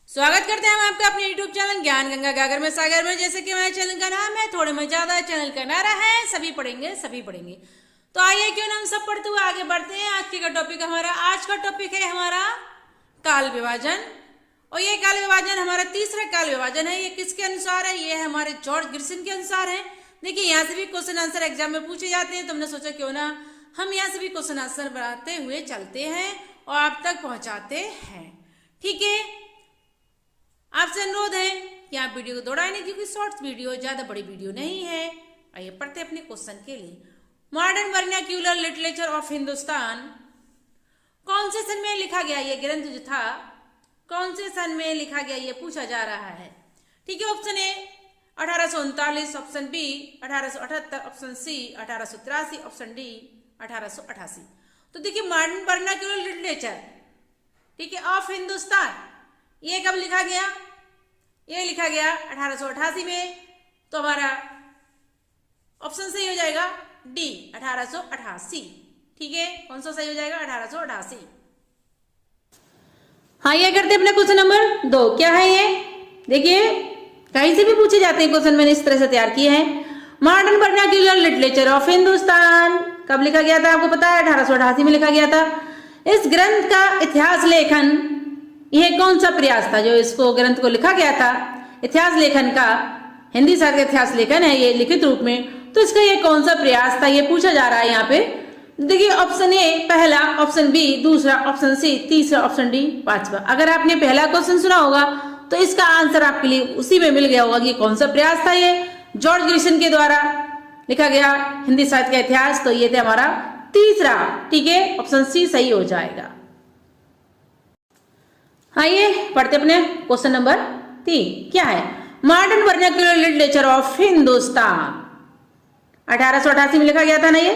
स्वागत करते हैं हम आपका अपने YouTube चैनल ज्ञान गंगा गागर में सागर में। जैसे कि हमारे चैनल का नाम है थोड़े में ज्यादा, चैनल का नारा है सभी पढ़ेंगे। तो आइए क्यों ना हम सब पढ़ते हुए आगे बढ़ते हैं। आज का टॉपिक है हमारा काल विभाजन। और ये काल विभाजन हमारा तीसरा काल विभाजन है। ये किसके अनुसार है? ये हमारे जॉर्ज ग्रिसन के अनुसार है। देखिए यहाँ से भी क्वेश्चन आंसर एग्जाम में पूछे जाते हैं, तो हमने सोचा क्यों ना हम यहाँ से भी क्वेश्चन आंसर बनाते हुए चलते हैं और आप तक पहुंचाते हैं। ठीक है, आपसे अनुरोध है कि आप वीडियो को दौड़ाएं नहीं, क्योंकि शॉर्ट्स वीडियो ज्यादा बड़ी वीडियो नहीं है। आइए पढ़ते अपने क्वेश्चन के लिए। Modern vernacular literature of Hindustan कौन से सन में लिखा गया? ये ग्रंथ जो था कौन से सन में लिखा गया, ये पूछा जा रहा है। ठीक है, option A 1839, option B 1878, option C 1883, option D 1888। तो देखिए मॉडर्न वर्नाक्यूलर लिटरेचर, ठीक है, ऑफ हिंदुस्तान, ये कब लिखा गया? ये लिखा गया 1888 में। तो हमारा ऑप्शन सही हो जाएगा डी 1888। ठीक है, कौन सा सही हो जाएगा? 1888। हाँ, ये करते अपने क्वेश्चन नंबर 2। क्या है ये? देखिए कहीं से भी पूछे जाते हैं क्वेश्चन, मैंने इस तरह से तैयार किए हैं। Modern vernacular literature of Hindustan कब लिखा गया था? आपको पता है 1888 में लिखा गया था। इस ग्रंथ का इतिहास लेखन, यह कौन सा प्रयास था जो इसको ग्रंथ को लिखा गया था? इतिहास लेखन का, हिंदी साहित्य का इतिहास लेखन है ये लिखित रूप में। तो इसका ये कौन सा प्रयास था, ये पूछा जा रहा है यहाँ पे। देखिए ऑप्शन ए पहला, ऑप्शन बी दूसरा, ऑप्शन सी तीसरा, ऑप्शन डी पांचवा। अगर आपने पहला क्वेश्चन सुना होगा तो इसका आंसर आपके लिए उसी में मिल गया होगा कि कौन सा प्रयास था ये जॉर्ज ग्रिसन के द्वारा लिखा गया हिंदी साहित्य का इतिहास। तो ये थे हमारा तीसरा। ठीक है, ऑप्शन सी सही हो जाएगा। आइए पढ़ते अपने क्वेश्चन नंबर 3। क्या है? Modern vernacular literature of Hindustan 1888 में लिखा गया था ना। ये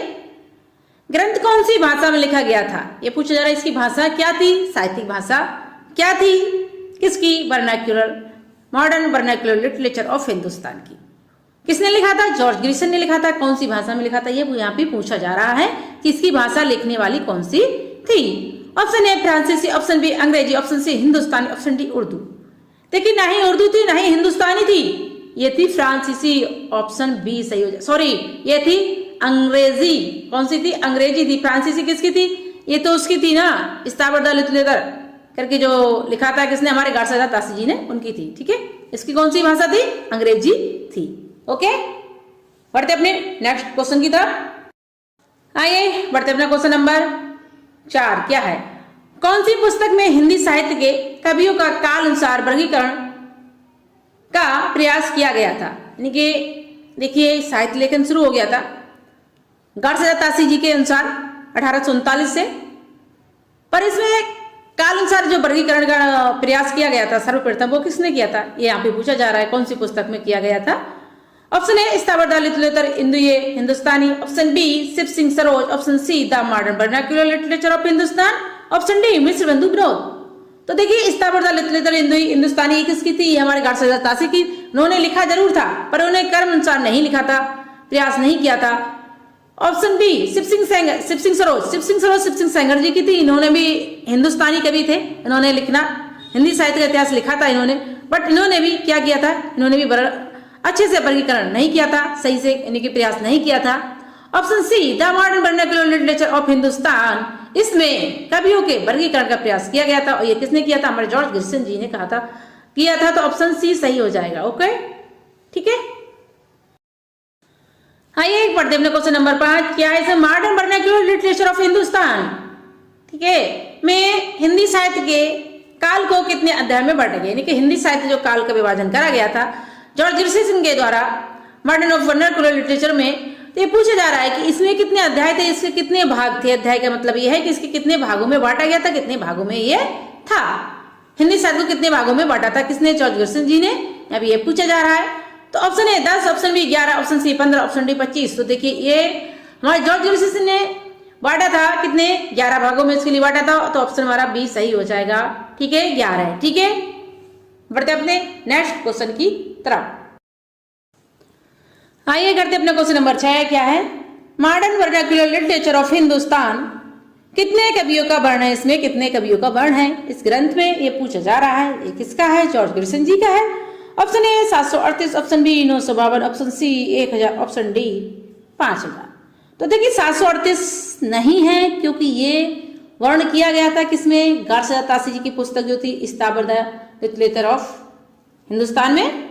ग्रंथ कौन सी भाषा में लिखा गया था, ये पूछा जा रहा है। इसकी भाषा क्या थी? साहित्यिक भाषा क्या थी? किसकी? Vernacular, modern vernacular literature of Hindustan की। किसने लिखा था? जॉर्ज ग्रिसन ने लिखा था। कौन सी भाषा में लिखा था, ये यहाँ पे पूछा जा रहा है कि इसकी भाषा लिखने वाली कौन सी थी। ऑप्शन ए फ्रांसीसी, ऑप्शन बी अंग्रेजी, ऑप्शन सी हिंदुस्तानी, ऑप्शन डी उर्दू। देखिए ना ही उर्दू थी ना ही हिंदुस्तानी थी, ये थी फ्रांसीसी। ऑप्शन बी सही हो जाए। सॉरी, ये थी अंग्रेजी। कौन सी थी? अंग्रेजी थी। फ्रांसीसी किसकी थी? ये तो उसकी थी ना, इस्ताबरदा लिटरेचर करके जो लिखा था किसने? हमारे गार्सदा तासी जी ने, उनकी थी। ठीक है, इसकी कौन सी भाषा थी? अंग्रेजी थी। ओके, बढ़ते अपने नेक्स्ट क्वेश्चन की तरफ। आइए बढ़ते अपना क्वेश्चन नंबर 4। क्या है? कौन सी पुस्तक में हिंदी साहित्य के कवियों का काल अनुसार वर्गीकरण का प्रयास किया गया था? यानी कि देखिए साहित्य लेखन शुरू हो गया था गार्सदा तासी जी के अनुसार 1839 से, पर इसमें काल अनुसार जो वर्गीकरण का प्रयास किया गया था सर्वप्रथम, वो किसने किया था? ये यहाँ पे पूछा जा रहा है कौन सी पुस्तक में किया गया था। ऑप्शन ए इस्ताबरदा लिटरेचर इंदुए Hindustani, option B Shiv Singh Saroj, option C the modern vernacular literature of Hindustan, option D Mishra Bandhu Vinod. तो देखिए इस्ताबरदा लिटरेचर इंदुए हिंदुस्तानी किसकी थी? हमारे गार्सदा तासी की। उन्होंने लिखा जरूर था पर उन्हें कर्म अनुसार नहीं लिखा था, प्रयास नहीं किया था। ऑप्शन बी शिव सिंह सरोज जी की थी। इन्होंने भी हिंदुस्तानी कवि थे, इन्होंने लिखना हिंदी साहित्य का इतिहास लिखा था इन्होंने, बट इन्होंने भी क्या किया था? इन्होंने भी अच्छे से वर्गीकरण नहीं किया था, सही से यानी कि प्रयास नहीं किया था। Option C the modern vernacular literature of Hindustan, इसमें कवियों के वर्गीकरण का प्रयास किया गया था। और ये किसने किया था? हमारे जॉर्ज ग्रिसन जी ने कहा था, किया था। तो ऑप्शन सी सही हो जाएगा। ओके, ठीक है। आइए पढ़ते अपने क्वेश्चन नंबर 5। क्या है? Modern vernacular literature of Hindustan, ठीक है, में हिंदी साहित्य के काल को कितने अध्याय में बांटा गया? यानी कि हिंदी साहित्य जो काल का विभाजन करा गया था जॉर्ज ग्रिसन के द्वारा मॉडर्न ऑफ वर्नाक्यूलर लिटरेचर में, तो ये पूछा जा रहा है कि इसमें कितने अध्याय थे, इसके कितने भाग थे। अध्याय का मतलब ये है कि इसके कितने भागों में बांटा गया था, कितने भागों में ये था। हिंदी साहित्य को कितने भागों में बांटा था, किसने? जॉर्ज ग्रिसन जी ने। अभी ये पूछा जा रहा है। तो option A 10, option B 11, option C 15, option D 25। तो देखिए ये हमारे जॉर्ज ग्रिसन ने बांटा था कितने? 11 भागों में इसके लिए बांटा था। तो ऑप्शन हमारा बी सही हो जाएगा। ठीक है, 11 है। ठीक है, बढ़ते अपने नेक्स्ट क्वेश्चन की तरफ। आइए करते अपने क्वेश्चन नंबर 6। क्या है? Modern vernacular literature of Hindustan कितने कवियों का वर्ण है, इसमें कितने कवियों का वर्ण है इस ग्रंथ में, ये पूछा जा रहा है। ये किसका है? जॉर्ज ग्रिसन जी का है। Option A 738, option B 952, option C 1000, option D 5000। तो देखिए 738 नहीं है, क्योंकि ये वर्ण किया गया था किसमें? गार्सिया तासी जी की पुस्तक जो थी इस्ताबर द लिटरेचर ऑफ हिंदुस्तान में।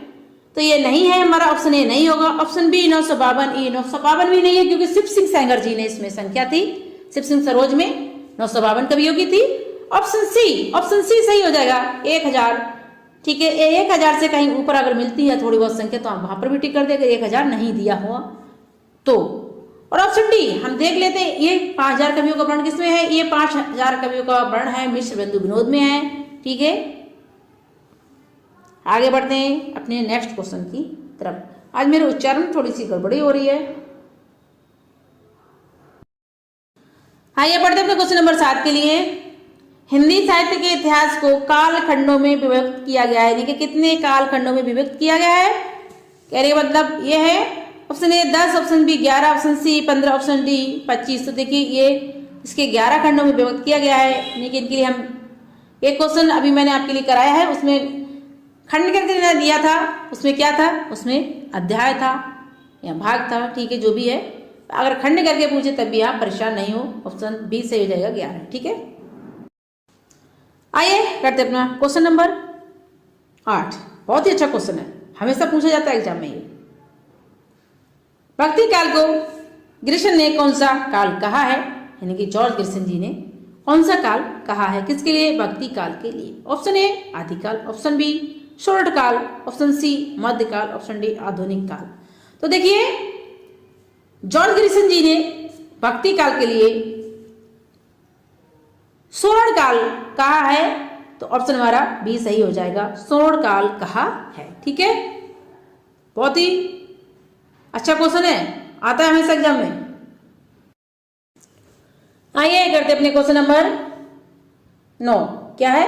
तो ये नहीं है हमारा, ऑप्शन ए नहीं होगा। ऑप्शन बी 952, ये 952 भी नहीं है, क्योंकि शिव सिंह सेंगर जी ने इसमें संख्या थी, शिव सिंह सरोज में 952 कवियों की थी। ऑप्शन सी सही हो जाएगा, 1000। ठीक है, 1000 से कहीं ऊपर अगर मिलती है थोड़ी बहुत संख्या तो आप वहां पर भी टिक कर देगा, 1000 नहीं दिया हुआ तो। और ऑप्शन डी हम देख लेते हैं, ये 5000 कवियों का वर्ण किसमें है? ये 5000 कवियों का वर्ण है मिश्र बिंदु विनोद में है। ठीक है, आगे बढ़ते हैं अपने नेक्स्ट क्वेश्चन की तरफ। आज मेरे उच्चारण थोड़ी सी गड़बड़ी हो रही है। आइए बढ़ते हैं अपने क्वेश्चन नंबर 7 के लिए। हिंदी साहित्य के इतिहास को काल खंडों में विभक्त किया गया है, यानी कि कितने काल खंडों में विभक्त किया गया है? कहने का मतलब ये है, option A 10, option B 11, option C 15, option D 25। तो देखिए ये इसके 11 खंडों में विभक्त किया गया है। लेकिन इनके लिए हम एक क्वेश्चन अभी मैंने आपके लिए कराया है, उसमें खंड करके दिया था, उसमें क्या था? उसमें अध्याय था या भाग था। ठीक है, जो भी है, अगर खंड करके पूछे तब भी आप परेशान नहीं हो, ऑप्शन बी सही हो जाएगा 11। ठीक है, आइए करते अपना क्वेश्चन नंबर 8। बहुत ही अच्छा क्वेश्चन है, हमेशा पूछा जाता है एग्जाम में ये। भक्ति काल को ग्रिसन ने कौन सा काल कहा है? यानी कि जॉर्ज ग्रिसन जी ने कौन सा काल कहा है किसके लिए? भक्ति काल के लिए। ऑप्शन ए आदिकाल, ऑप्शन बी शोध काल, ऑप्शन सी मध्यकाल, ऑप्शन डी आधुनिक काल। तो देखिए जॉर्ज ग्रिसन जी ने भक्ति काल के लिए स्वर्ण काल कहा है, तो ऑप्शन हमारा बी सही हो जाएगा, स्वर्ण काल कहा है। ठीक है, बहुत ही अच्छा क्वेश्चन है, आता है हमेशा एग्जाम में। आइए करते अपने क्वेश्चन नंबर 9। क्या है?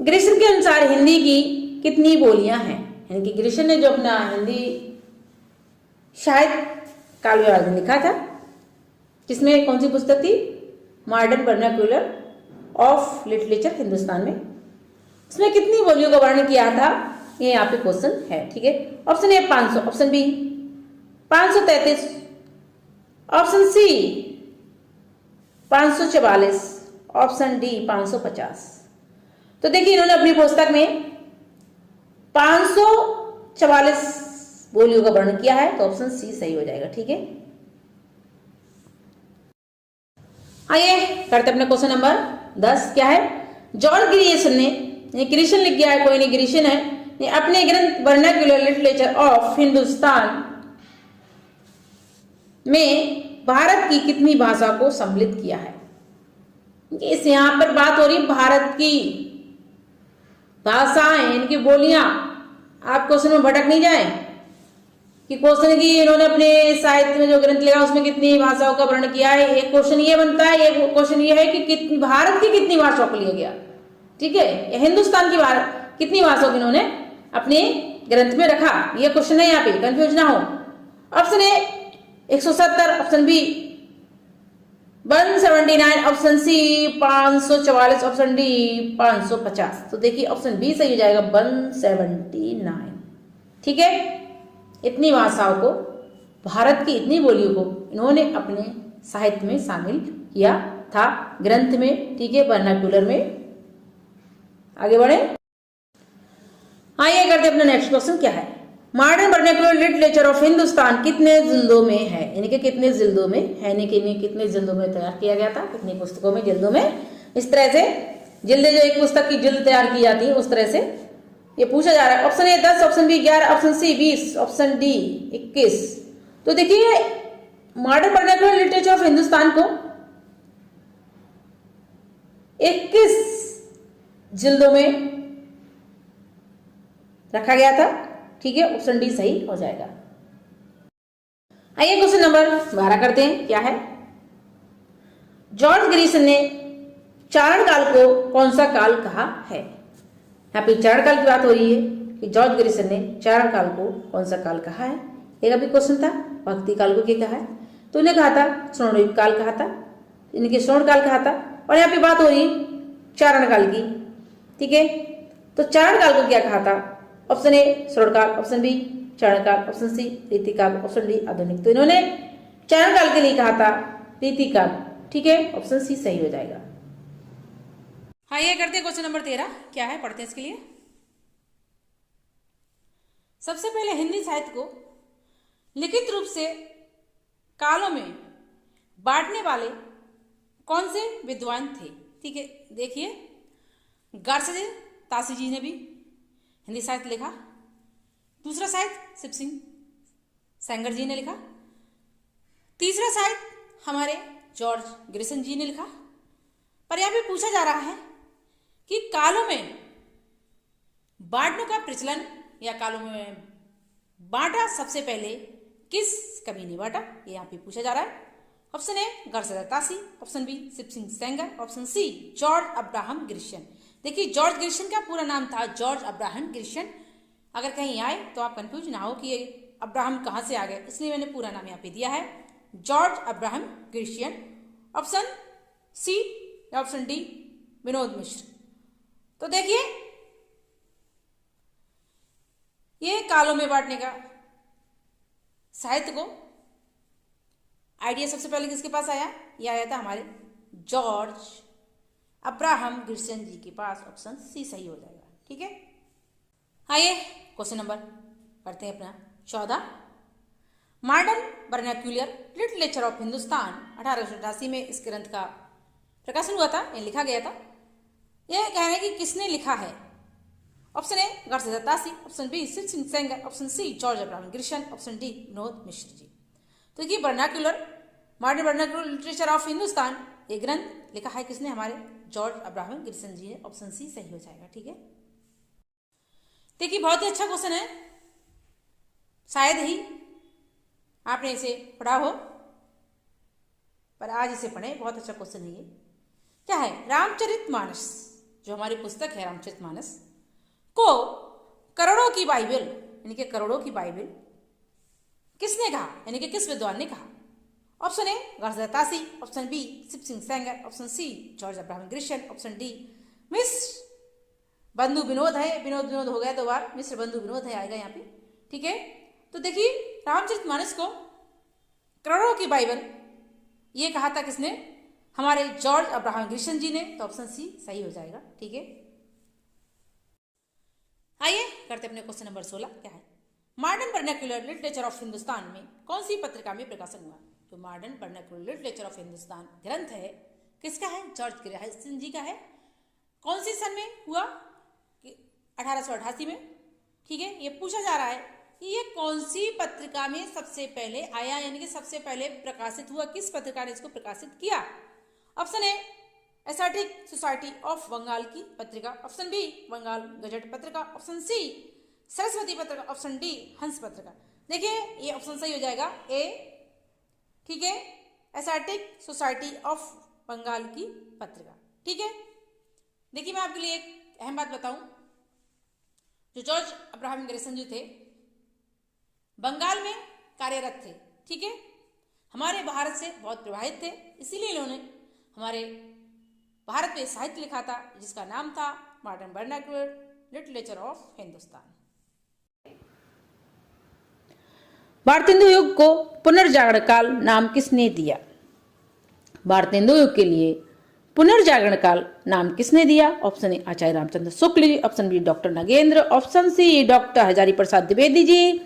ग्रिसन के अनुसार हिंदी की कितनी बोलियां हैं? यानी कि ग्रिसन ने जो अपना हिंदी साहित्य काल विभाग में लिखा था, किसमें कौन सी पुस्तक थी? Modern vernacular of literature Hindustan में। उसमें कितनी बोलियों का वर्णन किया था? ये यहाँ पे क्वेश्चन है। ठीक है, option A 500, option B 533, option C 544, option D 550। तो देखिए इन्होंने अपनी पुस्तक में 544 बोलियों का वर्णन किया है, तो ऑप्शन सी सही हो जाएगा। ठीक है, आइए करते अपने क्वेश्चन नंबर 10। क्या है? जॉर्ज ग्रिसन ने, ग्रिसन लिख गया है, कोई नहीं ग्रिसन है, ने अपने ग्रंथ वर्नाक्यूलर लिटरेचर ऑफ हिंदुस्तान में भारत की कितनी भाषा को सम्मिलित किया है? इस यहां पर बात हो रही भारत की भाषाएं, इनकी बोलियां। आप क्वेश्चन में भटक नहीं जाए कि क्वेश्चन की इन्होंने अपने साहित्य में जो ग्रंथ लिखा उसमें कितनी भाषाओं का वर्णन किया है। एक क्वेश्चन ये बनता है, एक क्वेश्चन ये है कि भारत की कितनी भाषाओं को लिया गया। ठीक है, हिंदुस्तान की कितनी भाषाओं को इन्होंने अपने ग्रंथ में रखा, ये क्वेश्चन है, यहाँ पे कंफ्यूज ना हो। Option A 170, option B 179, option C 544, option D 550। तो देखिए ऑप्शन बी सही हो जाएगा, 179। ठीक है, इतनी भाषाओं को, भारत की इतनी बोलियों को इन्होंने अपने साहित्य में शामिल किया था ग्रंथ में। ठीक है, वर्नाक्यूलर में। आगे बढ़े, आइए करते अपना नेक्स्ट क्वेश्चन। क्या है? Modern vernacular literature of Hindustan कितने जिल्दों में है? यानी कि कितने जिल्दों में है, यानी कि कितने जिल्दों में तैयार किया गया था, कितनी पुस्तकों में, जिल्दों में। इस तरह से जिल्दे, जो एक पुस्तक की जिल्द तैयार की जाती है, उस तरह से ये पूछा जा रहा है। Option A 10, option B 11, option C 20, option D 21। तो देखिए modern vernacular literature of Hindustan को 21 जिल्दों में रखा गया था। ठीक है, ऑप्शन डी सही हो जाएगा। आइए क्वेश्चन नंबर 12 करते हैं। क्या है? जॉर्ज ग्रिसन ने चारण काल को कौन सा काल कहा है? यहाँ पे चारण काल की बात हो रही है कि जॉर्ज ग्रिसन ने चारण काल को कौन सा काल कहा है। एक अभी क्वेश्चन था भक्ति काल को क्या कहा है, तो उन्हें कहा था स्वर्णयुग काल कहा था। इनके श्रवण काल कहा था। और यहाँ पे बात हो रही चारण काल की, ठीक है। तो चारण काल को क्या कहा था? ऑप्शन ए श्रवण काल, ऑप्शन बी चारण काल, ऑप्शन सी रीतिकाल, ऑप्शन डी आधुनिक। तो इन्होंने चारण काल के लिए कहा था रीतिकाल, ठीक है, ऑप्शन सी सही हो जाएगा। हाँ, ये करते हैं क्वेश्चन नंबर 13 क्या है, पढ़ते हैं इसके लिए। सबसे पहले हिंदी साहित्य को लिखित रूप से कालों में बांटने वाले कौन से विद्वान थे? ठीक है, देखिए गार्सजे तासी जी ने भी हिंदी साहित्य लिखा। दूसरा साहित्य शिव सिंह सेंगर जी ने लिखा। तीसरा साहित्य हमारे जॉर्ज ग्रिसन जी ने लिखा। पर यहां पे पूछा जा रहा है कि कालों में बांटने का प्रचलन या कालों में बांटा सबसे पहले किस कवि ने बांटा, ये यहाँ पे पूछा जा रहा है। Option A Garcin de Tassy, option B Shiv Singh Sengar, option C George Abraham Grierson. देखिए जॉर्ज ग्रिशन का पूरा नाम था जॉर्ज अब्राहम ग्रिशन। अगर कहीं आए तो आप कंफ्यूज ना हो कि ये अब्राहम कहाँ से आ गए, इसलिए मैंने पूरा नाम यहाँ पे दिया है जॉर्ज अब्राहम ग्रिशियन। ऑप्शन सी या ऑप्शन डी विनोद मिश्र। तो देखिए ये कालों में बांटने का साहित्य को आइडिया सबसे पहले किसके पास आया? ये आया था हमारे जॉर्ज अब्राहम ग्रिशन जी के पास। ऑप्शन सी सही हो जाएगा, ठीक है। आइए क्वेश्चन नंबर करते हैं अपना 14। Modern vernacular literature of Hindustan 1888 में इस ग्रंथ का प्रकाशन हुआ था, ये लिखा गया था। यह कह रहे हैं कि किसने लिखा है? Option A Garcin de Tassy, option B Shiv Singh Sengar, option C George Abraham Grierson, option D Vinod Mishra ji. तो ये modern vernacular literature of Hindustan ये ग्रंथ लिखा है किसने? हमारे जॉर्ज अब्राहम ग्रिशन जी ने। ऑप्शन सी सही हो जाएगा, ठीक है। देखिए बहुत ही अच्छा क्वेश्चन है, शायद ही आपने इसे पढ़ा हो, पर आज इसे पढ़े, बहुत अच्छा क्वेश्चन है ये। क्या है? रामचरितमानस, जो हमारी पुस्तक है रामचरितमानस को करोड़ों की बाइबल, यानी कि करोड़ों की बाइबल किसने कहा, यानी कि किस विद्वान ने कहा? Option A Garcin de Tassy, option B Shiv Singh Sengar, option C George Abraham Grierson, option D Mishra Bandhu Vinod है। विनोद हो गया 2 बार, मिश्र बंधु विनोद है आएगा यहाँ पे, ठीक है। तो देखिए रामचरितमानस को करोड़ों की बाइबल ये कहा था किसने? हमारे जॉर्ज अब्राहम ग्रिशन जी ने। तो ऑप्शन सी सही हो जाएगा, ठीक है। आइए करते अपने क्वेश्चन नंबर 16 क्या है? Modern vernacular literature of Hindustan में कौन सी पत्रिका में प्रकाशन हुआ? तो modern vernacular literature of Hindustan ग्रंथ है किसका है? जॉर्ज ग्रिशन जी का है। कौन सी सन में हुआ? 1888 में, ठीक है। ये पूछा जा रहा है कि ये कौन सी पत्रिका में सबसे पहले आया, यानी कि सबसे पहले प्रकाशित हुआ, किस पत्रिका ने इसको प्रकाशित किया? Option A aesthetic society of Bengal की पत्रिका, ऑप्शन बी बंगाल गजट पत्रिका, ऑप्शन सी सरस्वती पत्रिका, ऑप्शन डी हंस पत्रिका। देखिए ये ऑप्शन सही हो जाएगा ए, ठीक है, एस्थेटिक सोसाइटी ऑफ बंगाल की पत्रिका, ठीक है। देखिए मैं आपके लिए एक अहम बात बताऊं, जो जॉर्ज अब्राहम ग्रिशन जी थे बंगाल में कार्यरत थे, ठीक है, हमारे भारत से बहुत प्रभावित थे, इसीलिए इन्होंने हमारे भारत में साहित्य लिखा था जिसका नाम था modern vernacular literature of Hindustan. Bharatendu युग को पुनर्जागरण काल नाम किसने दिया? भारतेंदु युग के लिए पुनर्जागरण काल नाम किसने दिया? Option A Acharya Ramchandra Shukla ji, option B doctor Nagendra, option C doctor Hazari Prasad Dwivedi ji,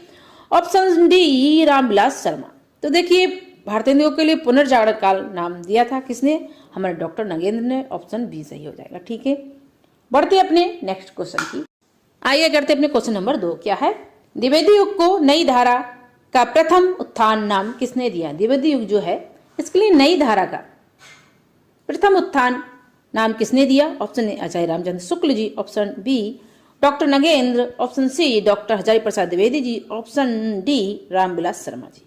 option D Ramvilas Sharma. तो देखिए भारतेंदु युग के लिए पुनर्जागरण काल नाम दिया था किसने? हमारे डॉक्टर नगेंद्र ने। ऑप्शन बी सही हो जाएगा, ठीक है। बढ़ते अपने नेक्स्ट क्वेश्चन की। आइए करते अपने क्वेश्चन नंबर 2 क्या है? द्विवेदी युग को नई धारा का प्रथम उत्थान नाम किसने दिया? द्विवेदी युग जो है इसके लिए नई धारा का प्रथम उत्थान नाम किसने दिया? Option A Acharya Ramchandra Shukla ji, option B doctor Nagendra, option C doctor Hazari Prasad Dwivedi ji, option D Ramvilas Sharma ji.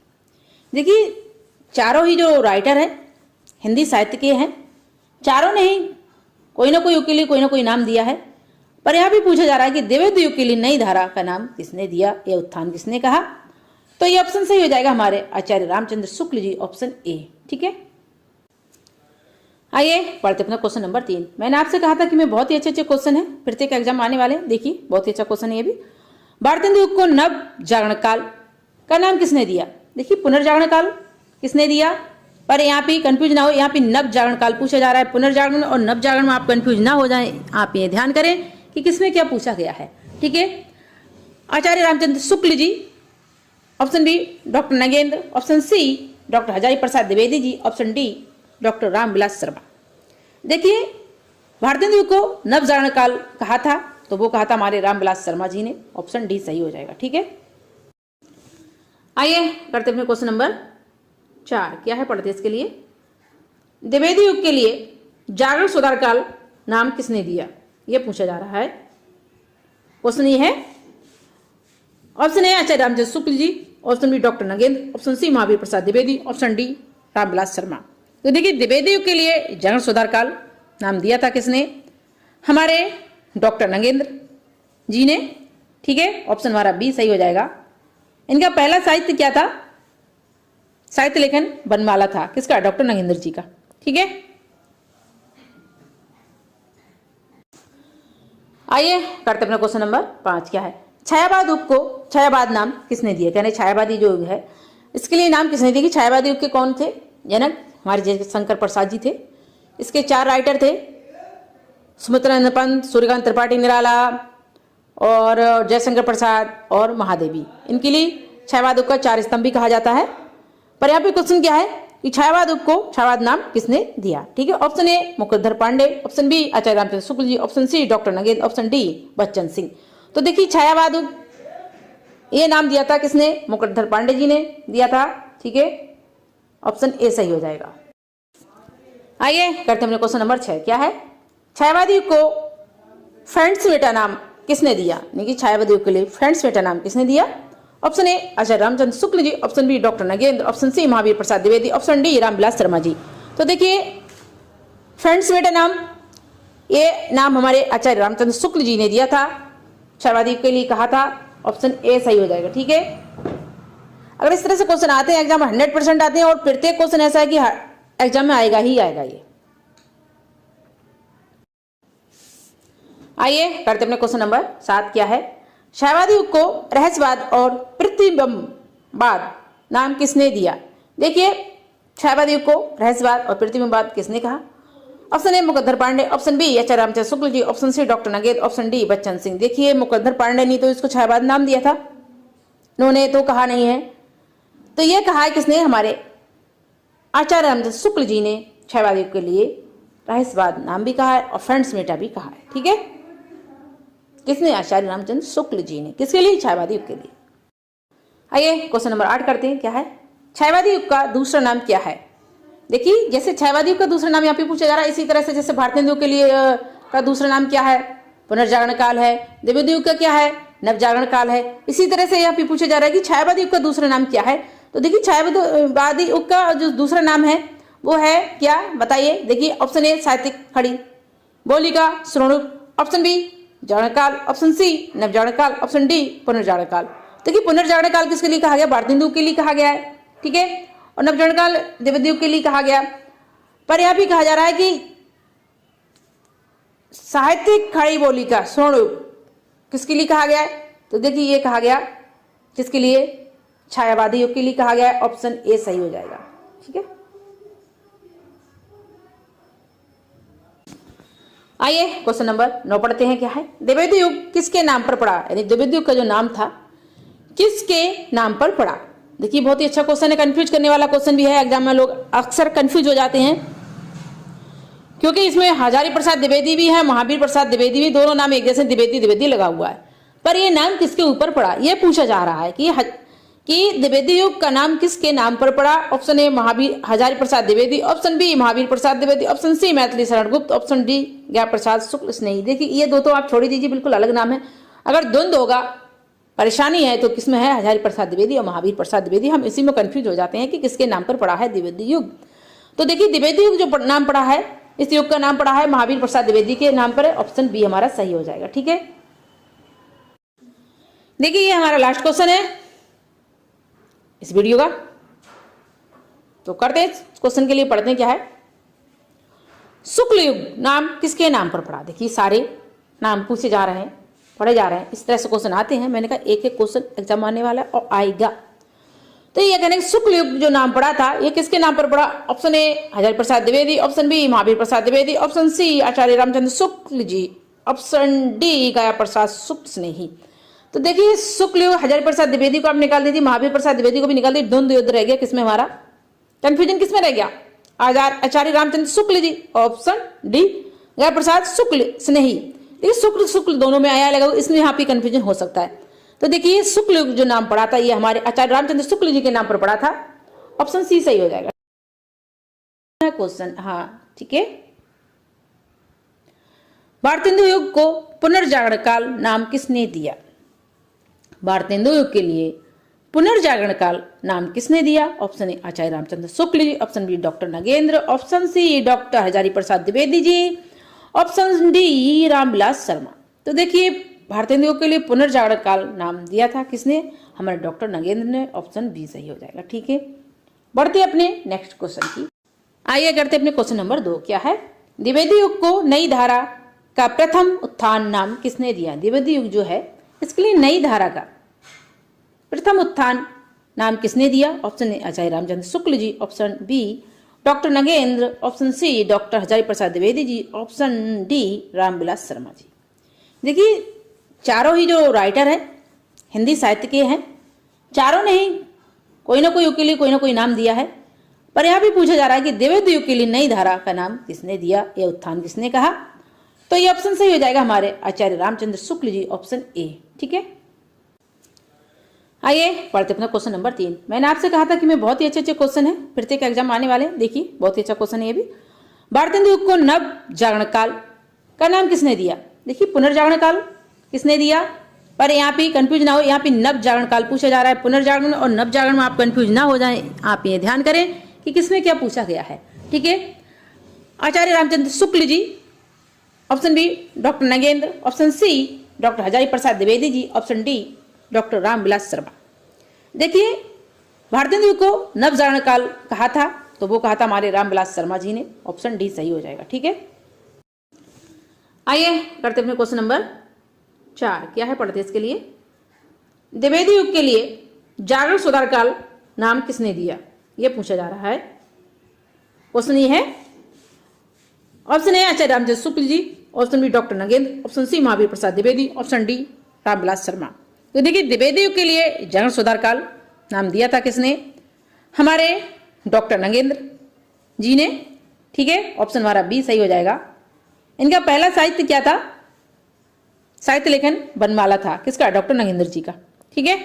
देखिए चारों ही जो राइटर हैं हिंदी साहित्य के हैं, चारों ने ही कोई ना कोई युग के लिए कोई ना कोई नाम दिया है, पर यहां भी पूछा जा रहा है कि द्विवेदी युग के लिए नई धारा का नाम किसने दिया या उत्थान किसने कहा? तो ये ऑप्शन सही हो जाएगा हमारे आचार्य रामचंद्र शुक्ल जी, ऑप्शन ए, ठीक है। आइए पढ़ते अपना क्वेश्चन नंबर 3। मैंने आपसे कहा था कि मैं बहुत ही अच्छे अच्छे क्वेश्चन है प्रत्येक एग्जाम आने वाले हैं। देखिए बहुत ही अच्छा क्वेश्चन है ये भी। भारतेंदु युग को नव जागरण काल का नाम किसने दिया? देखिए पुनर्जागरण काल किसने दिया, पर यहाँ पे कंफ्यूज ना हो, यहाँ पे नव जागरण काल पूछा जा रहा है। पुनर्जागरण और नव जागरण में आप कंफ्यूज ना हो जाए, आप ये ध्यान करें कि किसमें क्या पूछा गया है। ठीक है, Acharya Ramchandra Shukla ji, option B doctor Nagendra, option C doctor Hazari Prasad Dwivedi ji, option D doctor Ramvilas Sharma. देखिए भारतेंदु युग को नव जागरण काल कहा था तो वो कहा था हमारे रामविलास शर्मा जी ने, ऑप्शन डी सही हो जाएगा। ठीक है, आइए करते हैं क्वेश्चन नंबर 4। क्या है पढ़ते इसके लिए। द्विवेदी युग के लिए जागरण सुधार काल नाम किसने दिया, यह पूछा जा रहा है। क्वेश्चन ये है, option A Acharya Ramchandra Shukla ji, option B doctor Nagendra, option C Mahavir Prasad Dwivedi, option D Ramvilas Sharma. तो देखिए द्विवेदी युग के लिए जागरण सुधार काल नाम दिया था किसने, हमारे डॉक्टर नगेंद्र जी ने। ठीक है, ऑप्शन हमारा बी सही हो जाएगा। इनका पहला साहित्य क्या था, साहित्य लेखन बनमाला था, किसका, डॉक्टर नगेंद्र जी का। ठीक है, आइए करते अपना क्वेश्चन नंबर 5। क्या है, छायावाद युग को छायावाद नाम किसने दिया, यानी छायावादी जो युग है इसके लिए नाम किसने दिया। छायावादी युग के कौन थे, जनक हमारे जयशंकर प्रसाद जी थे। इसके 4 राइटर थे, सुमित्रानंद पंत, सूर्यकांत त्रिपाठी निराला और जयशंकर प्रसाद और महादेवी। इनके लिए छायावाद युग का 4 स्तंभ भी कहा जाता है। पर यहाँ पे क्वेश्चन क्या है कि छायावाद युग को छायावाद नाम किसने दिया। ठीक है, option A Mukutdhar Pandey, option B Acharya Ramchandra Shukla ji, option C doctor Nagendra, option D Bachchan Singh. तो देखिए छायावाद युग ये नाम दिया था किसने, मुकुटधर पांडे जी ने दिया था। ठीक है, ऑप्शन ए सही हो जाएगा। आइए करते हैं क्वेश्चन नंबर 6। क्या है, छायावादी युग को फ्रेंड्स बेटा नाम किसने दिया, यानी कि छायावादी युग के लिए फ्रेंड्स बेटा नाम किसने दिया। Option A Acharya Ramchandra Shukla ji, option B doctor Nagendra, option C Mahavir Prasad Dwivedi, option D Ramvilas Sharma ji. तो देखिए फ्रेंड्स बेटा नाम ये नाम हमारे आचार्य रामचंद्र शुक्ल जी ने दिया था, छायावादी युग के लिए कहा था, ऑप्शन ए सही हो जाएगा। ठीक है, अगर इस तरह से क्वेश्चन आते हैं एग्जाम 100% आते हैं और प्रत्येक क्वेश्चन ऐसा है कि एग्जाम में आएगा ही आएगा ये। आइए करते अपने क्वेश्चन नंबर 7। क्या है, छायावादी युग को रहस्यवाद और प्रतिबिंबवाद नाम किसने दिया। देखिए छायावादी युग को रहस्यवाद और प्रतिबिंबवाद किसने कहा। Option A Mukutdhar Pandey, option B Acharya Ramchandra Shukla ji, option C doctor Nagendra, option D Bachchan Singh. देखिए मुकुटधर पांडे ने तो इसको छायावाद नाम दिया था, उन्होंने तो कहा नहीं है, तो यह कहा है किसने, हमारे आचार्य रामचंद्र शुक्ल जी ने छायावाद युग के लिए रहस्यवाद नाम भी कहा है और फ्रेंड्स बेटा भी कहा है। ठीक है, किसने, आचार्य रामचंद्र शुक्ल जी ने, किसके लिए, छायावादी युग के लिए। आइए क्वेश्चन नंबर 8 करते हैं। क्या है, छायावादी युग का दूसरा नाम क्या है। देखिए जैसे छायावादी युग का दूसरा नाम यहाँ पे पूछा जा रहा है, इसी तरह से जैसे भारतेंदु युग के लिए का दूसरा नाम क्या है, पुनर्जागरण काल है। द्विवेदी युग का क्या है, नवजागरण काल है। इसी तरह से यहाँ पे पूछा जा रहा है कि छायावादी युग का दूसरा नाम क्या है। तो देखिए छायावादी युग का जो दूसरा नाम है वो है क्या, बताइए। देखिए ऑप्शन ए साहित्यिक खड़ी बोली का स्वरूप, ऑप्शन बी जागरण काल, ऑप्शन सी नवजागरण काल, ऑप्शन डी पुनर्जागरण काल। देखिए पुनर्जागरण काल किसके लिए कहा गया, भारतेंदु युग के लिए कहा गया है। ठीक है, और नवजागरण काल द्विवेदी युग के लिए कहा गया। पर यहां भी कहा जा रहा है कि साहित्यिक खड़ी बोली का स्वरूप किसके लिए कहा गया है। तो देखिए ये कहा गया किसके लिए, छायावादी युग के लिए कहा गया है, ऑप्शन ए सही हो जाएगा। ठीक है, आइए क्वेश्चन नंबर 9 पढ़ते हैं। क्या है, द्विवेदी युग किसके नाम पर पड़ा, यानी द्विवेदी युग का जो नाम था किसके नाम पर पड़ा। देखिए बहुत ही अच्छा क्वेश्चन है, कंफ्यूज करने वाला क्वेश्चन भी है, एग्जाम में लोग अक्सर कंफ्यूज हो जाते हैं क्योंकि इसमें हजारी प्रसाद द्विवेदी भी है, महावीर प्रसाद द्विवेदी भी, दोनों नाम एक जैसे द्विवेदी द्विवेदी लगा हुआ है। पर यह नाम किसके ऊपर पड़ा, यह पूछा जा रहा है कि द्विवेदी युग का नाम किसके नाम पर पड़ा। Option A Mahavir Hazari Prasad Dwivedi, option B Mahavir Prasad Dwivedi, option C Maithili Sharan Gupt, option D ज्ञान प्रसाद शुक्ल स्नेही। देखिए ये दो तो आप छोड़ दीजिए, बिल्कुल अलग नाम है। अगर द्वंद्व होगा, परेशानी है, तो किसमें है, हजारी प्रसाद द्विवेदी और महावीर प्रसाद द्विवेदी। हम इसी में कंफ्यूज हो जाते हैं कि किसके नाम पर पड़ा है द्विवेदी युग। तो देखिए द्विवेदी युग जो नाम पड़ा है, इस युग का नाम पड़ा है महावीर प्रसाद द्विवेदी के नाम पर, ऑप्शन बी हमारा सही हो जाएगा। ठीक है, देखिए ये हमारा लास्ट क्वेश्चन है इस वीडियो का, तो करते हैं क्वेश्चन के लिए, पढ़ते हैं। क्या है, शुक्ल युग नाम किसके नाम पर पड़ा? देखिए सारे नाम पूछे जा रहे हैं, पढ़े जा रहे हैं, इस तरह से क्वेश्चन आते हैं। मैंने कहा एक एक क्वेश्चन एग्जाम आने वाला है और आएगा। तो ये कहने शुक्ल युग जो नाम पड़ा था ये किसके नाम पर पड़ा? Option A Hazari Prasad Dwivedi, option B Mahavir Prasad Dwivedi, option C Acharya Ramchandra Shukla ji, option D Gaya Prasad शुक्ल स्नेही। तो देखिए शुक्ल युग हजारी प्रसाद द्विवेदी को आप निकाल दीजिए, महावीर प्रसाद द्विवेदी को भी निकाल दीजिए, द्वंद्व युद्ध रह गया। किसमें हमारा कंफ्यूजन किसमें रह गया? आचार्य रामचंद्र शुक्ल जी, ऑप्शन डी गया प्रसाद शुक्ल स्नेही। देखिए शुक्ल शुक्ल दोनों में आया लगा, इसलिए यहाँ पे कंफ्यूजन हो सकता है। तो देखिए शुक्ल युग जो नाम पड़ा था ये हमारे आचार्य रामचंद्र शुक्ल जी के नाम पर पड़ा था, ऑप्शन सी सही हो जाएगा क्वेश्चन। हाँ ठीक है। भारतेंदु युग को पुनर्जागरण काल नाम किसने दिया? भारतेंदु युग के लिए पुनर्जागरण काल नाम किसने दिया? Option A Acharya Ramchandra Shukla ji, option B doctor Nagendra, option C doctor Hazari Prasad Dwivedi ji, option D Ramvilas Sharma. तो देखिए भारतेंदु युग के लिए पुनर्जागरण काल नाम दिया था किसने? हमारे डॉक्टर नगेंद्र ने, ऑप्शन बी सही हो जाएगा। ठीक है, बढ़ते अपने नेक्स्ट क्वेश्चन की। आइए करते अपने क्वेश्चन नंबर 2। क्या है? द्विवेदी युग को नई धारा का प्रथम उत्थान नाम किसने दिया? द्विवेदी युग जो है इसके लिए नई धारा का प्रथम उत्थान नाम किसने दिया? Option A Acharya Ramchandra Shukla ji, option B doctor Nagendra, option C doctor Hazari Prasad Dwivedi ji, option D Ramvilas Sharma ji. देखिए चारों ही जो राइटर हैं हिंदी साहित्य के हैं, चारों ने ही कोई ना कोई युग के लिए कोई ना कोई नाम दिया है, पर यहाँ भी पूछा जा रहा है कि द्विवेदी युग के लिए नई धारा का नाम किसने दिया या उत्थान किसने कहा? तो ये ऑप्शन सही हो जाएगा हमारे आचार्य रामचंद्र शुक्ल जी, ऑप्शन ए। ठीक है, आइए पढ़ते अपना क्वेश्चन नंबर 3। मैंने आपसे कहा था कि मैं बहुत ही अच्छे अच्छे क्वेश्चन है प्रत्येक एग्जाम आने वाले हैं। देखिए बहुत ही अच्छा क्वेश्चन है ये भी। भारतेंदु युग को नव जागरण काल का नाम किसने दिया? देखिए पुनर्जागरण काल किसने दिया, पर यहाँ पे कंफ्यूज ना हो, यहाँ पे नव जागरण काल पूछा जा रहा है। पुनर्जागरण और नव जागरण में आप कंफ्यूज ना हो जाए, आप ये ध्यान करें कि किसमें क्या पूछा गया है। ठीक है, Acharya Ramchandra Shukla ji, option B doctor Nagendra, option C doctor Hazari Prasad Dwivedi ji, option D doctor Ramvilas Sharma. देखिए भारतेंदु युग को नव जागरण काल कहा था तो वो कहा था हमारे रामविलास शर्मा जी ने, ऑप्शन डी सही हो जाएगा। ठीक है, आइए करते अपने क्वेश्चन नंबर 4। क्या है पढ़ते इसके लिए? द्विवेदी युग के लिए जागरण सुधार काल नाम किसने दिया? यह पूछा जा रहा है। क्वेश्चन ये है, option A Acharya Ramchandra Shukla ji, option B doctor Nagendra, option C Mahavir Prasad Dwivedi, option D Ramvilas Sharma. तो देखिए द्विवेदी युग के लिए जागरण सुधार काल नाम दिया था किसने? हमारे डॉक्टर नगेंद्र जी ने। ठीक है, ऑप्शन हमारा बी सही हो जाएगा। इनका पहला साहित्य क्या था? साहित्य लेखन बनमाला था। किसका? डॉक्टर नगेंद्र जी का। ठीक है,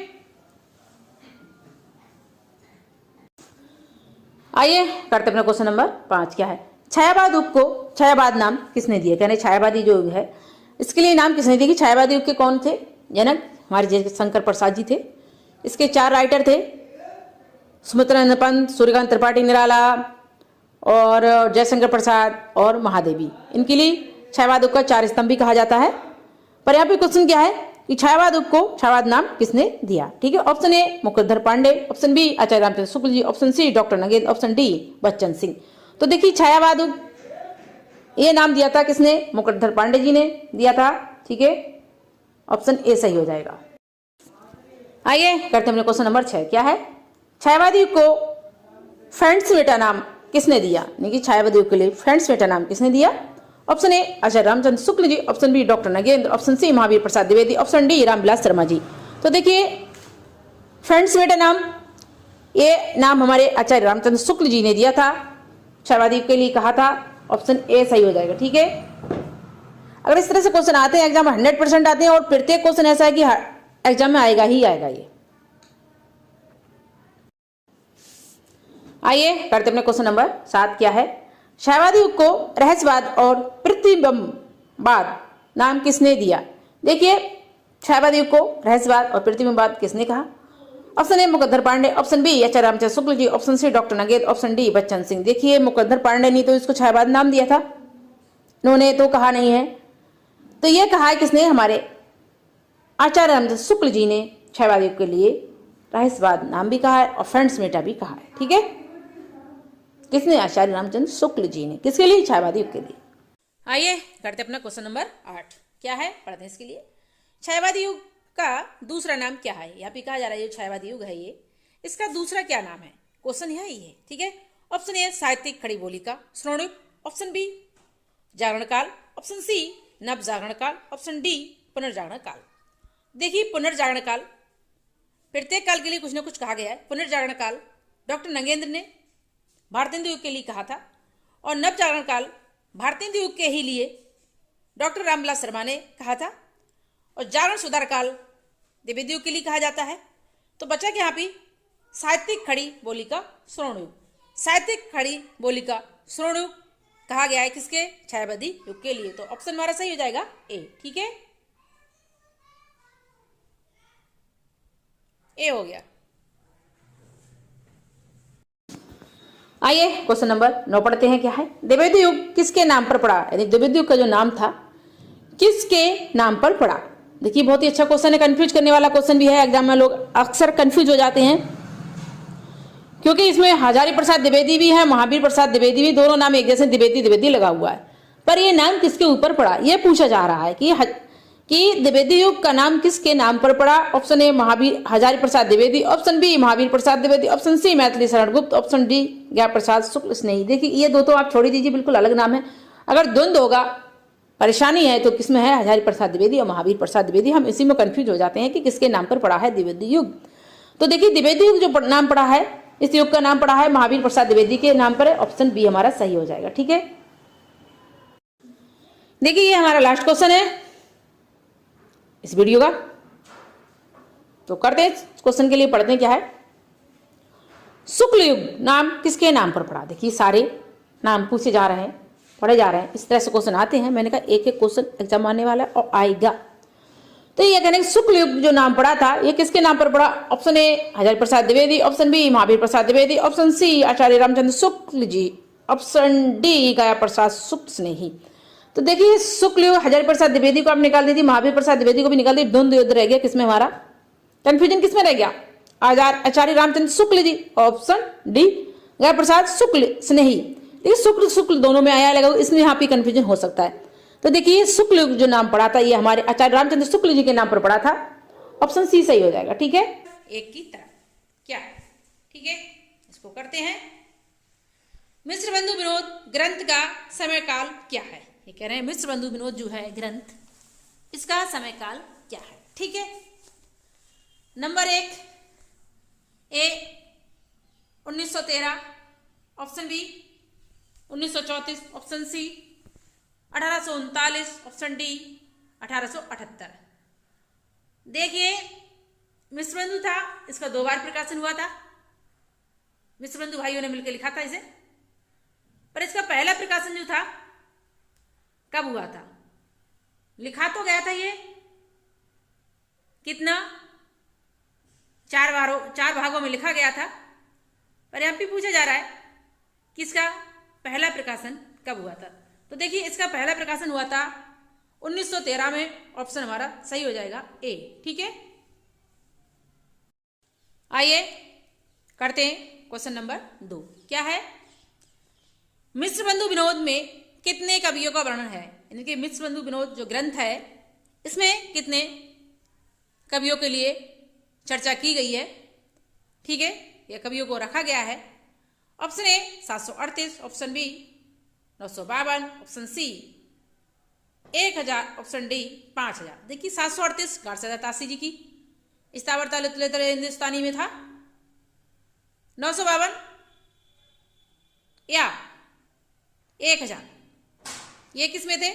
आइए करते अपना क्वेश्चन नंबर 5। क्या है? छायावाद युग को छायावाद नाम किसने दिया? कहने छायावादी जो युग है इसके लिए नाम किसने दिया? छायावादी युग के कौन थे? जनक हमारे जयशंकर प्रसाद जी थे। इसके 4 राइटर थे, सुमित्रानंद पंत, सूर्यकांत त्रिपाठी निराला और जयशंकर प्रसाद और महादेवी। इनके लिए छायावाद युग का 4 स्तंभ भी कहा जाता है। पर यहाँ पे क्वेश्चन क्या है कि छायावाद युग को छायावाद नाम किसने दिया? ठीक है, option A Mukundar Pandey, option B Acharya Ramchandra Shukla ji, option C doctor Nagendra, option D Bachchan Singh. तो देखिए छायावाद युग ये नाम दिया था किसने? मुकुंदर पांडे जी ने दिया था। ठीक है, ऑप्शन ए सही हो जाएगा। आइए करते हैं क्वेश्चन नंबर 6। क्या है? छायावादी युग को फ्रेंड्स बेटा नाम किसने दिया? यानी कि छायावादी युग के लिए फ्रेंड्स बेटा नाम किसने दिया? Option A Acharya Ramchandra Shukla ji, option B doctor Nagendra, option C Mahavir Prasad Dwivedi, option D Ramvilas Sharma ji. तो देखिए फ्रेंड्स बेटा नाम ये नाम हमारे आचार्य रामचंद्र शुक्ल जी ने दिया था, छायावादी युग के लिए कहा था। ऑप्शन ए सही हो जाएगा। ठीक है, अगर इस तरह से क्वेश्चन आते हैं एग्जाम 100% आते हैं और प्रत्येक क्वेश्चन ऐसा है कि एग्जाम में आएगा ही आएगा ये। आइए करते अपने क्वेश्चन नंबर 7। क्या है? छायावादी युग को रहस्यवाद और प्रतिबिंबवाद नाम किसने दिया? देखिए छायावादी युग को रहस्यवाद और प्रतिबिंबवाद किसने कहा? Option A Mukundar Pandey, option B Acharya Ramchandra Shukla ji, option C doctor Nagendra, option D Bachchan Singh. देखिए मुकुंदर पांडे ने तो इसको छायावाद नाम दिया था, इन्होंने तो कहा नहीं है। तो ये कहा है किसने? हमारे आचार्य रामचंद्र शुक्ल जी ने छायावाद युग के लिए रहस्यवाद नाम भी कहा है और फ्रेंड्स बेटा भी कहा है। ठीक है, किसने? आचार्य रामचंद्र शुक्ल जी ने। किसके लिए? छायावादी युग के लिए। आइए करते अपना क्वेश्चन नंबर 8। क्या है पढ़ते हैं इसके लिए। छायावादी युग का दूसरा नाम क्या है? यहाँ पे कहा जा रहा है ये छायावादी युग है, ये इसका दूसरा क्या नाम है? क्वेश्चन यही है, ठीक है। ऑप्शन ए साहित्यिक खड़ी बोली का स्वर्णिम युग, ऑप्शन बी जागरण काल, ऑप्शन सी नव जागरण काल, ऑप्शन डी पुनर्जागरण काल। देखिए पुनर्जागरण काल प्रत्येक काल के लिए कुछ ना कुछ कहा गया है। पुनर्जागरण काल डॉक्टर नंगेंद्र ने भारतेंदु युग के लिए कहा था, और नव जागरण काल भारतेंदु युग के ही लिए डॉक्टर रामविलास शर्मा ने कहा था, और जागरण सुधार काल द्विवेदी युग के लिए कहा जाता है। तो बचा क्या यहाँ पे? साहित्यिक खड़ी बोली का स्वर्ण युग। साहित्यिक खड़ी बोली का स्वर्ण युग कहा गया है किसके? छायावादी युग के लिए। तो ऑप्शन हमारा सही हो जाएगा ए, ठीक है, ए हो गया। आइए क्वेश्चन नंबर 9 पढ़ते हैं। क्या है? द्विवेदी युग किसके नाम पर पड़ा? यानी द्विवेदी युग का जो नाम था किसके नाम पर पड़ा? देखिए बहुत ही अच्छा क्वेश्चन है, कंफ्यूज करने वाला क्वेश्चन भी है। एग्जाम में लोग अक्सर कंफ्यूज हो जाते हैं, क्योंकि इसमें हजारी प्रसाद द्विवेदी भी है, महावीर प्रसाद द्विवेदी भी, दोनों नाम एक जैसे द्विवेदी द्विवेदी लगा हुआ है। पर ये नाम किसके ऊपर पड़ा ये पूछा जा रहा है कि द्विवेदी युग का नाम किसके नाम पर पड़ा। Option A Mahavir Hazari Prasad Dwivedi, option B Mahavir Prasad Dwivedi, option C Maithili Sharan Gupt, option D ज्ञान प्रसाद शुक्ल स्नेही। देखिए ये दो तो आप छोड़ दीजिए, बिल्कुल अलग नाम है। अगर द्वंद्व होगा, परेशानी है, तो किसमें है? हजारी प्रसाद द्विवेदी और महावीर प्रसाद द्विवेदी। हम इसी में कंफ्यूज हो जाते हैं कि किसके नाम पर पड़ा है द्विवेदी युग। तो देखिए द्विवेदी युग जो नाम पड़ा है, इस युग का नाम पड़ा है महावीर प्रसाद द्विवेदी के नाम पर है। ऑप्शन बी हमारा सही हो जाएगा, ठीक है। देखिए ये हमारा लास्ट क्वेश्चन है इस वीडियो का, तो करते हैं क्वेश्चन के लिए। पढ़ते हैं क्या है। शुक्ल युग नाम किसके नाम पर पड़ा? देखिए सारे नाम पूछे जा रहे हैं, पढ़े जा रहे हैं, इस तरह से क्वेश्चन आते हैं। मैंने कहा एक एक क्वेश्चन एग्जाम आने वाला है और आएगा। तो ये कहने शुक्ल युग जो नाम पड़ा था ये किसके नाम पर पड़ा? Option A Hazari Prasad Dwivedi, option B Mahavir Prasad Dwivedi, option C Acharya Ramchandra Shukla ji, option D Gaya Prasad शुक्ल स्नेही। तो देखिए शुक्ल युग हजारी प्रसाद द्विवेदी को आप निकाल दीजिए, महावीर प्रसाद द्विवेदी को भी निकाल दीजिए, द्वंद्व युद्ध रह गया। किसमें हमारा कंफ्यूजन किसमें रह गया? आचार्य रामचंद्र शुक्ल जी, ऑप्शन डी गया प्रसाद शुक्ल स्नेही। देखिए शुक्ल शुक्ल दोनों में आया लगा, इसलिए यहाँ पे कंफ्यूजन हो सकता है। तो देखिए शुक्ल युग जो नाम पड़ा था ये हमारे आचार्य रामचंद्र शुक्ल जी के नाम पर पड़ा था। ऑप्शन सी सही हो जाएगा, ठीक है, एक की तरह। क्या? ठीक है, इसको करते हैं। मिश्र बंधु विनोद ग्रंथ का समय काल क्या है? ये कह रहे हैं मिश्र बंधु विनोद जो है ग्रंथ, इसका समय काल क्या है? ठीक है, number 1 A 1913, option B 1934, option C 1839, option D 1878। देखिए मिश्र बंधु था, इसका 2 बार प्रकाशन हुआ था। मिश्र बंधु भाइयों ने मिलकर लिखा था इसे, पर इसका पहला प्रकाशन जो था कब हुआ था? लिखा तो गया था ये कितना 4 भागों में लिखा गया था, पर यहाँ पे पूछा जा रहा है कि इसका पहला प्रकाशन कब हुआ था। तो देखिए इसका पहला प्रकाशन हुआ था 1913 में। ऑप्शन हमारा सही हो जाएगा ए, ठीक है। आइए करते हैं क्वेश्चन नंबर 2। क्या है? मिश्र बंधु विनोद में कितने कवियों का वर्णन है? यानी कि मिश्र बंधु विनोद जो ग्रंथ है इसमें कितने कवियों के लिए चर्चा की गई है? ठीक है, यह कवियों को रखा गया है। Option A 738, option B 952, option C 1000, option D 5000। देखिए 738 गारसदा तासी जी की इस्तावरता हिंदुस्तानी में था, 952 या 1000 ये किस में थे?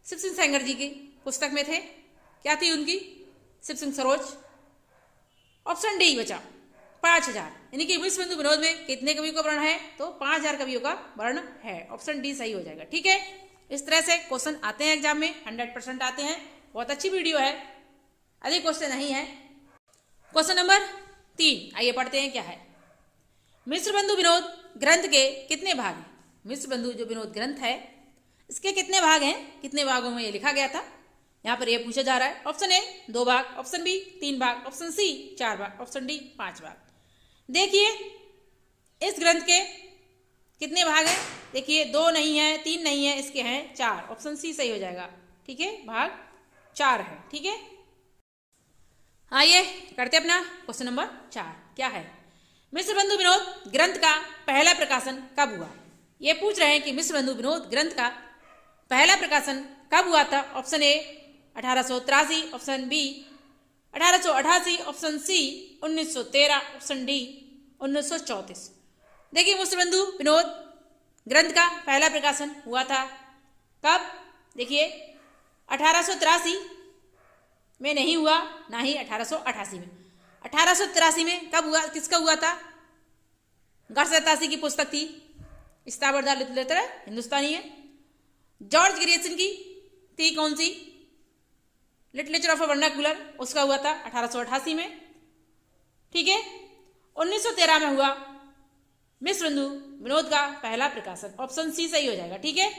शिव सिंह सेंगर जी की पुस्तक में थे। क्या थी उनकी? शिव सिंह सरोज। ऑप्शन डी बचा 5000। यानी कि मिश्र बंधु विनोद में कितने कवियों का वर्ण है? तो 5000 कवियों का वर्ण है। ऑप्शन डी सही हो जाएगा, ठीक है। इस तरह से क्वेश्चन आते हैं एग्जाम में, 100% आते हैं। बहुत अच्छी वीडियो है, अधिक क्वेश्चन नहीं है। क्वेश्चन नंबर 3 आइए पढ़ते हैं। क्या है? मिश्र बंधु विनोद ग्रंथ के कितने भाग हैं? मिश्र बंधु जो विनोद ग्रंथ है इसके कितने भाग हैं? कितने भागों में ये लिखा गया था? यहाँ पर ये पूछा जा रहा है। ऑप्शन ए 2 भाग, ऑप्शन बी 3 भाग, ऑप्शन सी 4 भाग, ऑप्शन डी 5 भाग। देखिए इस ग्रंथ के कितने भाग हैं? देखिए 2 नहीं है, 3 नहीं है, इसके हैं 4। ऑप्शन सी सही हो जाएगा। ठीक है, भाग 4 है। ठीक है, आइए करते अपना क्वेश्चन नंबर 4। क्या है? मिश्र बंधु विनोद ग्रंथ का पहला प्रकाशन कब हुआ? ये पूछ रहे हैं कि मिश्र बंधु विनोद ग्रंथ का पहला प्रकाशन कब हुआ था? Option A 1883, option B 1888, option C 1913, option D 1934। देखिए मिश्र बंधु विनोद ग्रंथ का पहला प्रकाशन हुआ था कब? देखिए 1883 में नहीं हुआ, ना ही 1888 में। 1883 में कब हुआ? किसका हुआ था? गर्सतासी की पुस्तक थी, स्थावरदार लिटरेचर हिंदुस्तानी है। जॉर्ज ग्रेसन की थी कौन सी? लिटरेचर ऑफ वर्नाक्युलर, उसका हुआ था 1888 में। ठीक है, 1913 में हुआ मिश्र बंधु विनोद का पहला प्रकाशन। ऑप्शन सी सही हो जाएगा। ठीक है,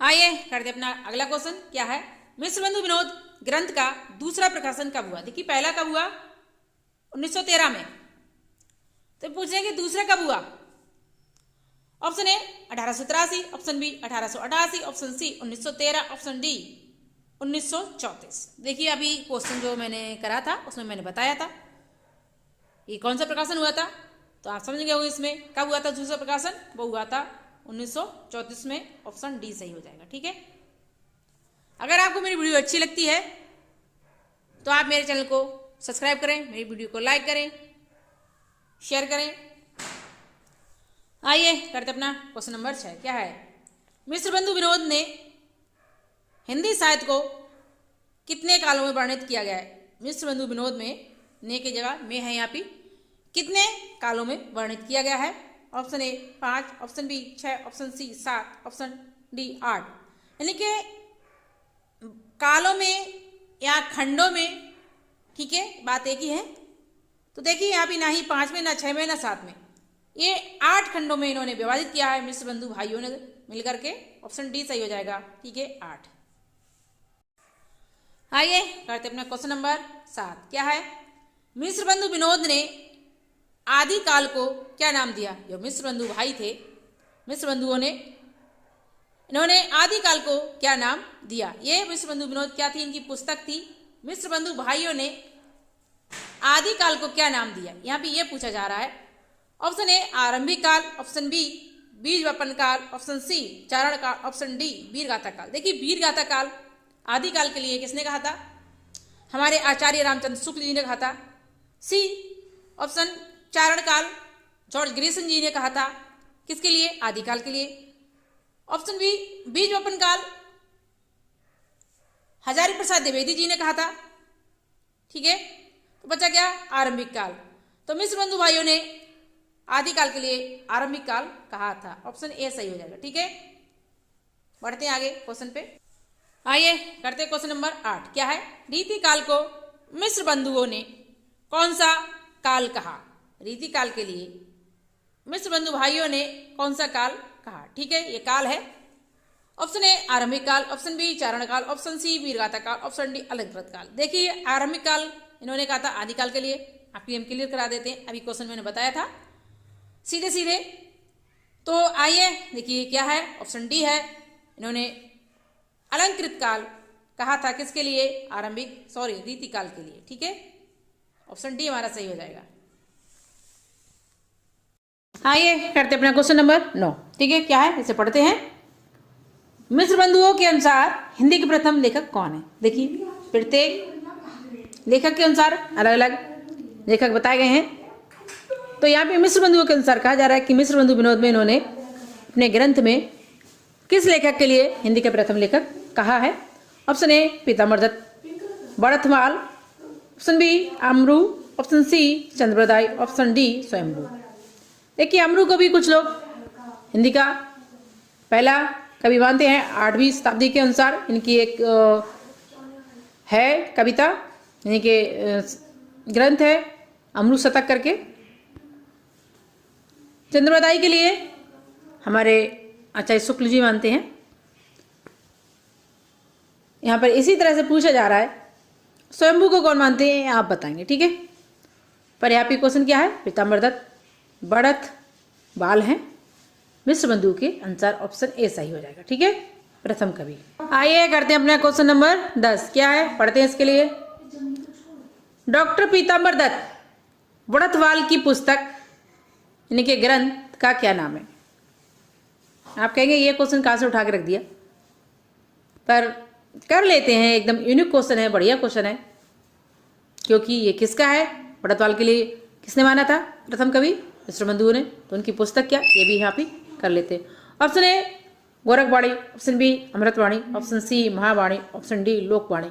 आइए करते अपना अगला क्वेश्चन। क्या है? मिश्र बंधु विनोद ग्रंथ का दूसरा प्रकाशन कब हुआ? देखिए पहला कब हुआ? 1913 में। तो पूछेंगे दूसरा कब हुआ? Option A 1883, option B 1888, option C 1913, option D 1934। देखिए अभी क्वेश्चन जो मैंने करा था उसमें मैंने बताया था ये कौन सा प्रकाशन हुआ था, तो आप समझ गए हो इसमें कब हुआ था दूसरा प्रकाशन। वो हुआ था 1934 में। ऑप्शन डी सही हो जाएगा। ठीक है, अगर आपको मेरी वीडियो अच्छी लगती है तो आप मेरे चैनल को सब्सक्राइब करें, मेरी वीडियो को लाइक करें, शेयर करें। आइए करते अपना क्वेश्चन नंबर 6। क्या है? मिश्र बंधु विनोद ने हिंदी साहित्य को कितने कालों में वर्णित किया गया है? मिश्र बंधु विनोद में ने की जगह में है यहाँ पे, कितने कालों में वर्णित किया गया है? Option A 5, option B 6, option C 7, option D 8। यानी कि कालों में या खंडों में। ठीक है, बात एक ही है। तो देखिए यहाँ पे ना ही 5 में, ना 6 में, ना 7 में, ये 8 खंडों में इन्होंने विभाजित किया है मिश्र बंधु भाइयों ने मिलकर के। ऑप्शन डी सही हो जाएगा। ठीक है, 8। आइए करते अपना क्वेश्चन नंबर 7। क्या है? मिश्र बंधु विनोद ने आदिकाल को क्या नाम दिया? जो मिश्र बंधु भाई थे, मिश्र बंधुओं ने, इन्होंने आदिकाल को क्या नाम दिया? ये मिश्र बंधु विनोद क्या थी? इनकी पुस्तक थी। मिश्र बंधु भाइयों ने आदिकाल को क्या नाम दिया? यहाँ पे ये पूछा जा रहा है। ऑप्शन ए आरंभिक काल, ऑप्शन बी बीज वपन काल, ऑप्शन सी चारण काल, ऑप्शन डी वीरगाथा काल। देखिए वीरगाथा काल आदिकाल के लिए किसने कहा था? हमारे आचार्य रामचंद्र शुक्ल जी ने कहा था। सी ऑप्शन चारण काल जॉर्ज ग्रेसन जी ने कहा था। किसके लिए? आदिकाल के लिए। ऑप्शन बी बीज वपन काल हजारी प्रसाद द्विवेदी जी ने कहा था। ठीक है, तो बचा क्या? आरंभिक काल। तो मिश्र बंधु भाइयों ने आदिकाल के लिए आरंभिक काल कहा था। ऑप्शन ए सही हो जाएगा। ठीक है, बढ़ते हैं आगे क्वेश्चन पे। आइए करते क्वेश्चन नंबर 8। क्या है? रीति काल को मिश्र बंधुओं ने कौन सा काल कहा? रीति काल के लिए मिश्र बंधु भाइयों ने कौन सा काल कहा? ठीक है, ये काल है। ऑप्शन ए आरंभिक काल, ऑप्शन बी चारण काल, ऑप्शन सी वीरगाथा काल, ऑप्शन डी अलंकृत काल। देखिए आरंभिक काल इन्होंने कहा था आदिकाल के लिए। आपकी हम क्लियर करा देते हैं, अभी क्वेश्चन मैंने बताया था सीधे सीधे। तो आइए देखिए क्या है। ऑप्शन डी है, इन्होंने अलंकृत काल कहा था। किसके लिए? रीति काल के लिए। ठीक है, ऑप्शन डी हमारा सही हो जाएगा। आइए करते अपना क्वेश्चन नंबर 9। ठीक है, क्या है इसे पढ़ते हैं। मिश्र बंधुओं के अनुसार हिंदी के प्रथम लेखक कौन है? देखिए प्रत्येक लेखक के अनुसार अलग अलग लेखक बताए गए हैं। तो यहाँ पे मिश्र बंधुओं के अनुसार कहा जा रहा है कि मिश्र बंधु विनोद में इन्होंने अपने ग्रंथ में किस लेखक के लिए हिंदी के प्रथम लेखक कहा है? Option A Pitambar Dutt Barthwal, option B Amaru, option C Chandrapradai, option D Swayambhu. देखिए अमरू को भी कुछ लोग हिंदी का पहला कवि मानते हैं। 8वीं शताब्दी के अनुसार इनकी एक है कविता, यानी कि ग्रंथ है अमरू शतक करके। चंद्रप्रदाय के लिए हमारे आचार्य शुक्ल जी मानते हैं। यहाँ पर इसी तरह से पूछा जा रहा है स्वयंभू को कौन मानते हैं आप बताएंगे। ठीक है, पर यहाँ पे क्वेश्चन क्या है? पीताम्बर दत्त बढ़त बाल हैं मिश्र बंधु के अनुसार ऑप्शन ए सही हो जाएगा। ठीक है, प्रथम कवि। आइए करते हैं अपना क्वेश्चन नंबर 10। क्या है पढ़ते हैं इसके लिए। डॉक्टर पीताम्बर दत्त बढ़तवाल की पुस्तक इनके ग्रंथ का क्या नाम है। आप कहेंगे ये क्वेश्चन कहाँ से उठा के रख दिया, पर कर लेते हैं, एकदम यूनिक क्वेश्चन है, बढ़िया क्वेश्चन है, क्योंकि ये किसका है, बढ़तवाल के लिए किसने माना था, प्रथम कवि मिश्र बंधु ने, तो उनकी पुस्तक क्या, ये भी यहाँ पे कर लेते हैं। Option A Gorakhvani, option B Amritvani, option C Mahavani, option D Lokvani.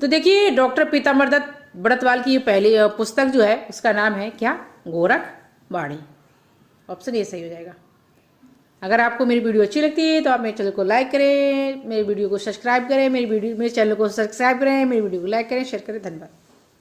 तो देखिए डॉक्टर पीताम्बर दत्त बढ़तवाल की पहली पुस्तक जो है उसका नाम है क्या, गोरखवाणी। ऑप्शन ए सही हो जाएगा। अगर आपको मेरी वीडियो अच्छी लगती है तो आप मेरे चैनल को लाइक करें, मेरी वीडियो को सब्सक्राइब करें, मेरे चैनल को सब्सक्राइब करें, मेरी वीडियो को लाइक करें, शेयर करें। धन्यवाद।